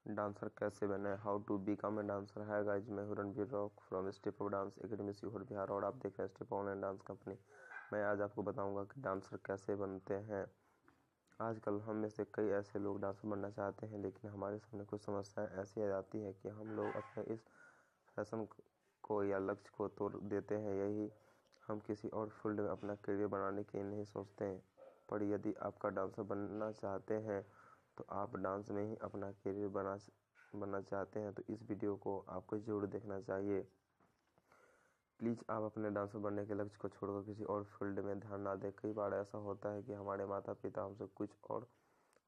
Dancer कैसे बने, how to become a dancer. Hey guys, मैं हूं Ranbir Rock from Step Up Dance Academy Sehore Bihar और आप देख रहे हैं स्टेप ऑनलाइन डांस कंपनी। मैं आज आपको बताऊंगा कि डांसर कैसे बनते हैं। आजकल हम में से कई ऐसे लोग डांसर बनना चाहते हैं, लेकिन हमारे सामने कुछ समस्याएं ऐसी आ जाती है कि हम लोग अपने इस फैशन को या लक्ष्य को तोड़ देते हैं। यही हम किसी और फील्ड में अपना करियर बनाने के नहीं सोचते हैं। पर यदि आपका डांसर बनना चाहते हैं तो आप डांस में ही अपना करियर बनना चाहते हैं तो इस वीडियो को आपको जरूर देखना चाहिए। प्लीज़ आप अपने डांसर बनने के लक्ष्य को छोड़कर किसी और फील्ड में ध्यान ना दें। कई बार ऐसा होता है कि हमारे माता पिता हमसे कुछ और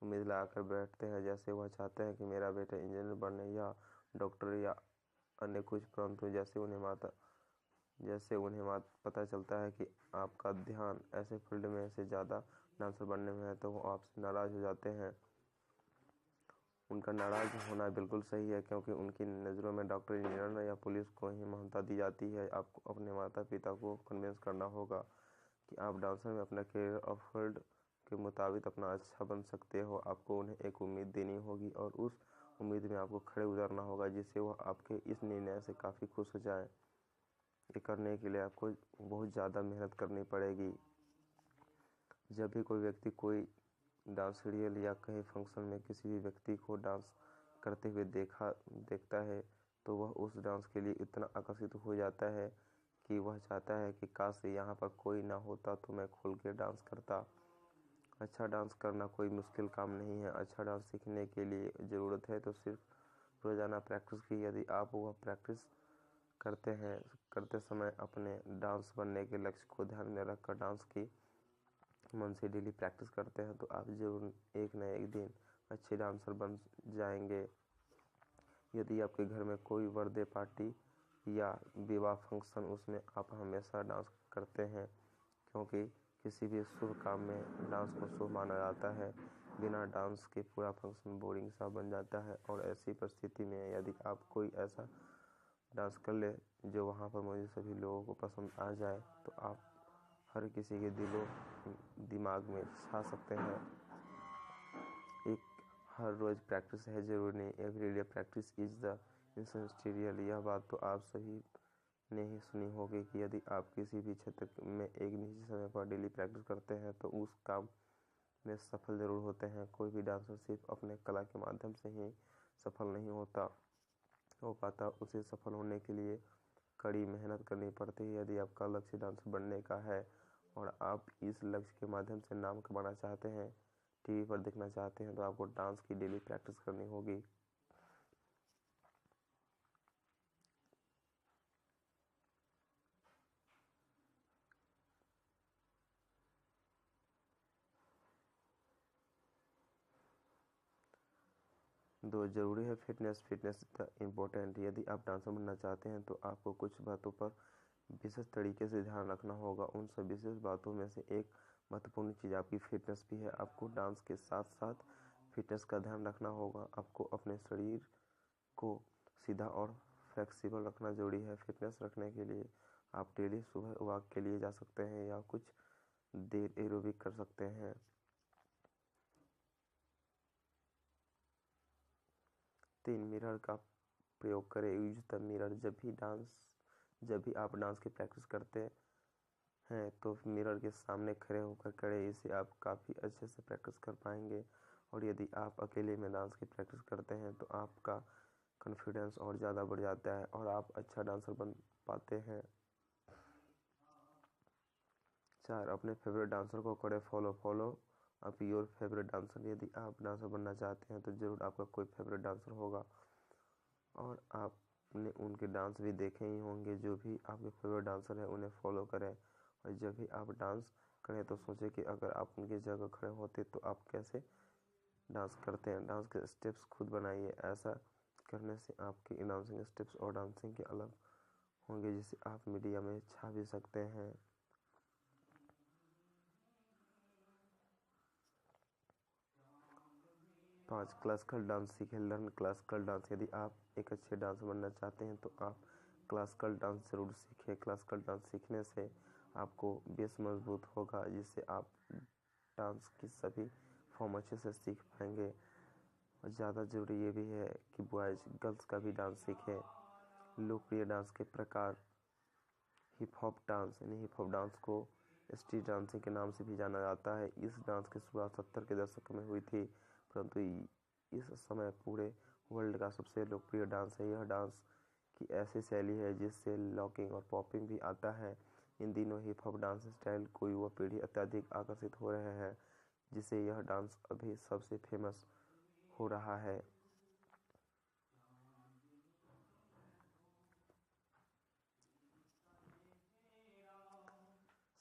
उम्मीद लगाकर बैठते हैं, जैसे वह चाहते हैं कि मेरा बेटा इंजीनियर बने या डॉक्टर या अन्य कुछ, परंतु जैसे उन्हें पता चलता है कि आपका ध्यान ऐसे फील्ड में से ज़्यादा डांसर बनने में है तो वो आपसे नाराज़ हो जाते हैं। उनका नाराज़ होना बिल्कुल सही है, क्योंकि उनकी नज़रों में डॉक्टर, इंजीनियर या पुलिस को ही मान्यता दी जाती है। आपको अपने माता पिता को कन्विंस करना होगा कि आप डांसर में अपना करियर और फील्ड के मुताबिक अपना अच्छा बन सकते हो। आपको उन्हें एक उम्मीद देनी होगी और उस उम्मीद में आपको खड़े उतरना होगा, जिससे वह आपके इस निर्णय से काफ़ी खुश हो जाए। ये करने के लिए आपको बहुत ज़्यादा मेहनत करनी पड़ेगी। जब भी कोई व्यक्ति कोई डांस सीरियल या कहीं फंक्शन में किसी भी व्यक्ति को डांस करते हुए देखता है तो वह उस डांस के लिए इतना आकर्षित हो जाता है कि वह चाहता है कि काश यहाँ पर कोई ना होता तो मैं खुल के डांस करता। अच्छा डांस करना कोई मुश्किल काम नहीं है। अच्छा डांस सीखने के लिए ज़रूरत है तो सिर्फ रोज़ाना प्रैक्टिस की। यदि आप वह प्रैक्टिस करते समय अपने डांस बनने के लक्ष्य को ध्यान में रखकर डांस की मन से डेली प्रैक्टिस करते हैं तो आप जरूर एक न एक दिन अच्छे डांसर बन जाएंगे। यदि आपके घर में कोई बर्थडे पार्टी या विवाह फंक्शन, उसमें आप हमेशा डांस करते हैं, क्योंकि किसी भी शुभ काम में डांस को शुभ माना जाता है। बिना डांस के पूरा फंक्शन बोरिंग सा बन जाता है और ऐसी परिस्थिति में यदि आप कोई ऐसा डांस कर ले जो वहाँ पर मौजूद सभी लोगों को पसंद आ जाए तो आप हर किसी के दिमाग में छा सकते हैं। एक हर रोज़ प्रैक्टिस है ज़रूरी नहीं, every day practice is the essential. यह बात तो आप सभी ने ही सुनी होगी कि यदि आप किसी भी क्षेत्र में एक निश्चित समय पर डेली प्रैक्टिस करते हैं तो उस काम में सफल ज़रूर होते हैं। कोई भी डांसर सिर्फ अपने कला के माध्यम से ही सफल नहीं हो पाता। उसे सफल होने के लिए कड़ी मेहनत करनी पड़ती है। यदि आपका लक्ष्य डांसर बनने का है और आप इस लक्ष्य के माध्यम से नाम कमाना चाहते हैं, टीवी पर देखना चाहते हैं, तो आपको डांस की डेली प्रैक्टिस करनी होगी। दो जरूरी है फिटनेस द इम्पोर्टेंट। यदि आप डांसर बनना चाहते हैं तो आपको कुछ बातों पर विशेष तरीके से ध्यान रखना होगा। उन सब विशेष बातों में से एक महत्वपूर्ण चीज़ आपकी फिटनेस भी है। आपको डांस के साथ साथ फिटनेस का ध्यान रखना होगा। आपको अपने शरीर को सीधा और फ्लेक्सिबल रखना जरूरी है। फिटनेस रखने के लिए आप डेली सुबह वॉक के लिए जा सकते हैं या कुछ देर एरोबिक कर सकते हैं। 3 मिरर का प्रयोग करें। Use the mirror. जब भी आप डांस की प्रैक्टिस करते हैं तो मिरर के सामने खड़े होकर करें। इससे आप काफ़ी अच्छे से प्रैक्टिस कर पाएंगे। और यदि आप अकेले में डांस की प्रैक्टिस करते हैं तो आपका कॉन्फिडेंस और ज़्यादा बढ़ जाता है और आप अच्छा डांसर बन पाते हैं। 4, अपने फेवरेट डांसर को करें follow up your favourite dancer. यदि आप डांसर बनना चाहते हैं तो ज़रूर आपका कोई फेवरेट डांसर होगा और आपने उनके डांस भी देखे ही होंगे। जो भी आपके फेवरेट डांसर है उन्हें फॉलो करें और जब भी आप डांस करें तो सोचें कि अगर आप उनकी जगह खड़े होते तो आप कैसे डांस करते हैं। डांस के स्टेप्स खुद बनाइए। ऐसा करने से आपके डांसिंग स्टेप्स और डांसिंग के अलग होंगे, जिससे आप मीडिया में छा भी सकते हैं। 5, क्लासिकल डांस सीखें। Learn classical dance. यदि आप एक अच्छे डांसर बनना चाहते हैं तो आप क्लासिकल डांस ज़रूर सीखें। क्लासिकल डांस सीखने से आपको बेस मजबूत होगा, जिससे आप डांस की सभी फॉर्म अच्छे से सीख पाएंगे। और ज़्यादा ज़रूरी ये भी है कि बॉयज़ गर्ल्स का भी डांस सीखें। लोकप्रिय डांस के प्रकार हिप हॉप डांस, यानी हिप हॉप डांस को स्ट्रीट डांसिंग के नाम से भी जाना जाता है। इस डांस की शुरुआत 70 के दशक में हुई थी, परंतु इस समय पूरे वर्ल्ड का सबसे लोकप्रिय डांस है। यह डांस की ऐसी शैली है जिससे लॉकिंग और पॉपिंग भी आता है। इन दिनों हिप हॉप डांस स्टाइल को युवा पीढ़ी अत्यधिक आकर्षित हो रहे हैं, जिससे यह डांस अभी सबसे फेमस हो रहा है।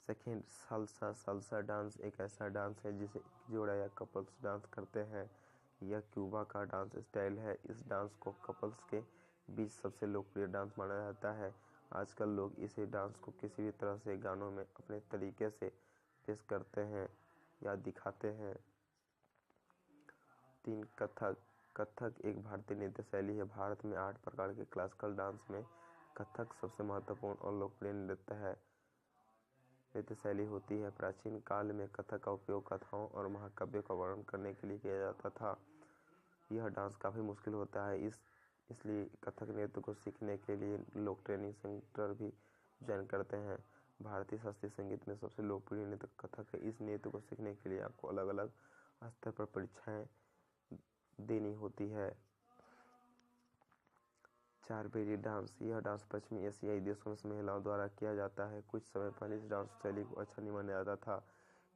Second, salsa. साल्सा डांस एक ऐसा डांस है जिसे एक जोड़ा या कपल्स डांस करते हैं। यह क्यूबा का डांस स्टाइल है। इस डांस को कपल्स के बीच सबसे लोकप्रिय डांस माना जाता है। आजकल लोग इसे डांस को किसी भी तरह से गानों में अपने तरीके से पेश करते हैं या दिखाते हैं। 3, कथक। कथक एक भारतीय नृत्य शैली है। भारत में 8 प्रकार के क्लासिकल डांस में कथक सबसे महत्वपूर्ण और लोकप्रिय नृत्य शैली होती है। प्राचीन काल में कथक का उपयोग कथाओं और महाकाव्यों का वर्णन करने के लिए किया जाता था। यह डांस काफ़ी मुश्किल होता है, इसलिए कथक नृत्य को सीखने के लिए लोग ट्रेनिंग सेंटर भी ज्वाइन करते हैं। भारतीय शास्त्रीय संगीत में सबसे लोकप्रिय नृत्य कथक है। इस नृत्य को सीखने के लिए आपको अलग अलग स्तर पर परीक्षाएं देनी होती है। 4, बेली डांस। यह डांस पश्चिमी एशियाई देशों में महिलाओं द्वारा किया जाता है। कुछ समय पहले इस डांस शैली को अच्छा नहीं माना जाता था,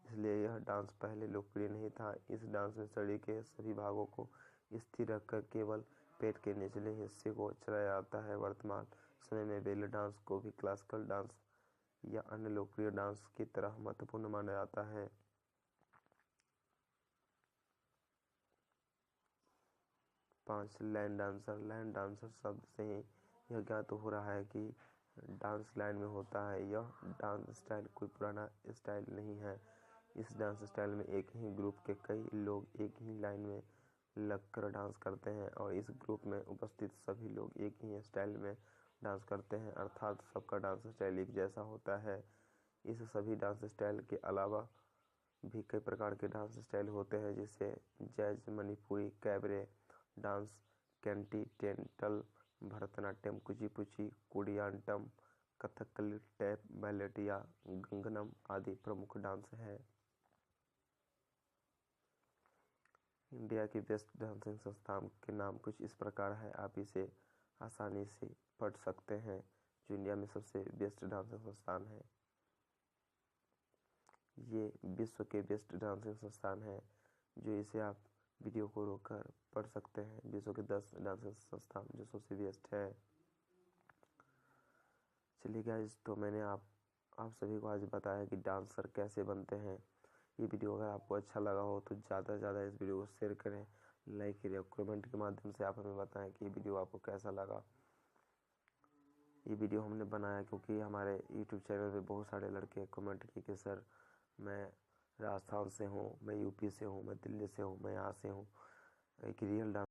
इसलिए यह डांस पहले लोकप्रिय नहीं था। इस डांस में शरीर के सभी भागों को स्थिर रखकर केवल पेट के निचले हिस्से को चलाया जाता है। वर्तमान समय में बेली डांस को भी क्लासिकल डांस या अन्य लोकप्रिय डांस की तरह महत्वपूर्ण माना जाता है। 5, लाइन डांसर। लाइन डांसर शब्द से ही यह ज्ञात हो रहा है कि डांस लाइन में होता है। यह डांस स्टाइल कोई पुराना स्टाइल नहीं है। इस डांस स्टाइल में एक ही ग्रुप के कई लोग एक ही लाइन में लगकर डांस करते हैं और इस ग्रुप में उपस्थित सभी लोग एक ही स्टाइल में डांस करते हैं, अर्थात सबका डांस स्टाइल एक जैसा होता है। इस सभी डांस स्टाइल के अलावा भी कई प्रकार के डांस स्टाइल होते हैं, जैसे jazz, Manipuri, cabaret dance, continental, Bharatanatyam, Kuchipudi, Kudiyattam, Kathakali, tap, ballet या गंगनम आदि प्रमुख डांस है। इंडिया की बेस्ट डांसिंग संस्थान के नाम कुछ इस प्रकार है, आप इसे आसानी से पढ़ सकते हैं। जो इंडिया में सबसे बेस्ट डांसिंग संस्थान है, ये विश्व के बेस्ट डांसिंग संस्थान है, जो इसे आप वीडियो को रोककर पढ़ सकते हैं। विश्व के 10 डांसिंग संस्थान जो सबसे बेस्ट है। चलिए गाइस, तो मैंने आप सभी को आज बताया कि डांसर कैसे बनते हैं। ये वीडियो अगर आपको अच्छा लगा हो तो ज़्यादा से ज़्यादा इस वीडियो को शेयर करें, लाइक करें और कमेंट के माध्यम से आप हमें बताएं कि ये वीडियो आपको कैसा लगा। ये वीडियो हमने बनाया क्योंकि हमारे यूट्यूब चैनल पे बहुत सारे लड़के कमेंट किए कि सर मैं राजस्थान से हूँ, मैं यूपी से हूँ, मैं दिल्ली से हूँ, मैं यहाँ से हूँ, एक रियल डांस